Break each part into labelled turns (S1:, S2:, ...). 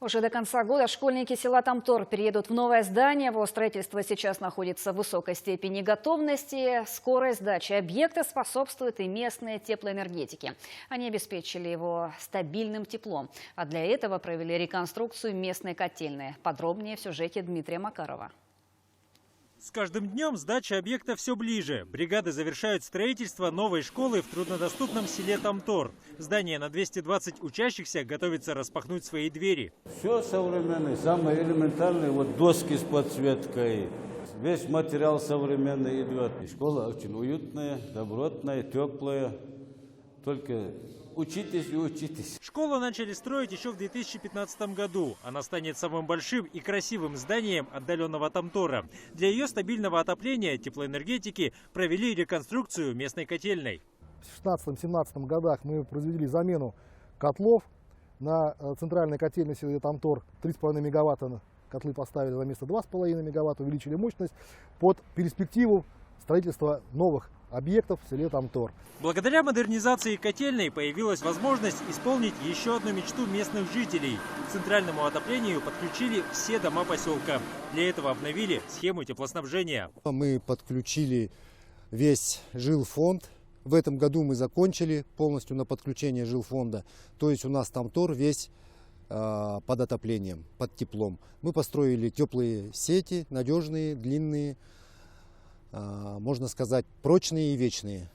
S1: Уже до конца года школьники села Тамтор переедут в новое здание. Его строительство сейчас находится в высокой степени готовности. Скорой сдаче объекта способствует и местные теплоэнергетики. Они обеспечили его стабильным теплом. А для этого провели реконструкцию местной котельной. Подробнее в сюжете Дмитрия Макарова.
S2: С каждым днем сдача объекта все ближе. Бригады завершают строительство новой школы в труднодоступном селе Тамтор. Здание на 220 учащихся готовится распахнуть свои двери.
S3: Все современное, самое элементарное, вот доски с подсветкой. Весь материал современный идет. И школа очень уютная, добротная, теплая. Только учитесь и учитесь.
S2: Школу начали строить еще в 2015 году. Она станет самым большим и красивым зданием отдаленного Тамтора. Для ее стабильного отопления теплоэнергетики провели реконструкцию местной котельной.
S4: В 2016-2017 годах мы произвели замену котлов на центральной котельной в селе Тамтор. 3,5 мегаватта котлы поставили на место 2,5 мегаватта, увеличили мощность под перспективу строительства новых объектов в селе Тамтор.
S2: Благодаря модернизации котельной появилась возможность исполнить еще одну мечту местных жителей. К центральному отоплению подключили все дома поселка. Для этого обновили схему теплоснабжения.
S5: Мы подключили весь жилфонд. В этом году мы закончили полностью на подключение жилфонда. То есть у нас Тамтор весь под отоплением, под теплом. Мы построили теплые сети, надежные, длинные, можно сказать, прочные и вечные.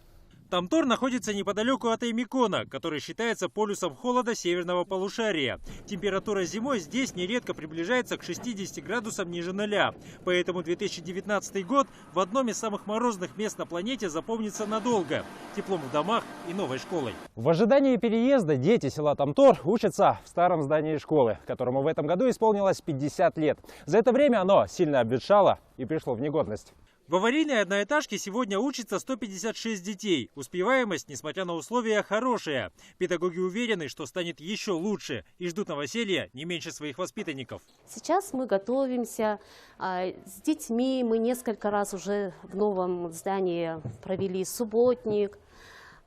S2: Тамтор находится неподалеку от Эймикона, который считается полюсом холода северного полушария. Температура зимой здесь нередко приближается к 60 градусам ниже нуля. Поэтому 2019 год в одном из самых морозных мест на планете запомнится надолго. Теплом в домах и новой школой.
S6: В ожидании переезда дети села Тамтор учатся в старом здании школы, которому в этом году исполнилось 50 лет. За это время оно сильно обветшало и пришло в негодность.
S2: В аварийной одноэтажке сегодня учатся 156 детей. Успеваемость, несмотря на условия, хорошая. Педагоги уверены, что станет еще лучше и ждут новоселья не меньше своих воспитанников.
S7: Сейчас мы готовимся с детьми. Мы несколько раз уже в новом здании провели субботник.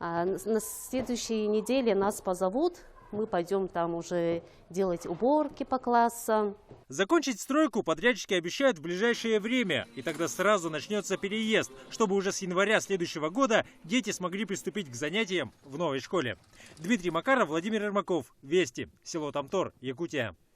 S7: На следующей неделе нас позовут. Мы пойдем там уже делать уборки по классам.
S2: Закончить стройку подрядчики обещают в ближайшее время. И тогда сразу начнется переезд, чтобы уже с января следующего года дети смогли приступить к занятиям в новой школе. Дмитрий Макаров, Владимир Ермаков. Вести. Село Тамтор, Якутия.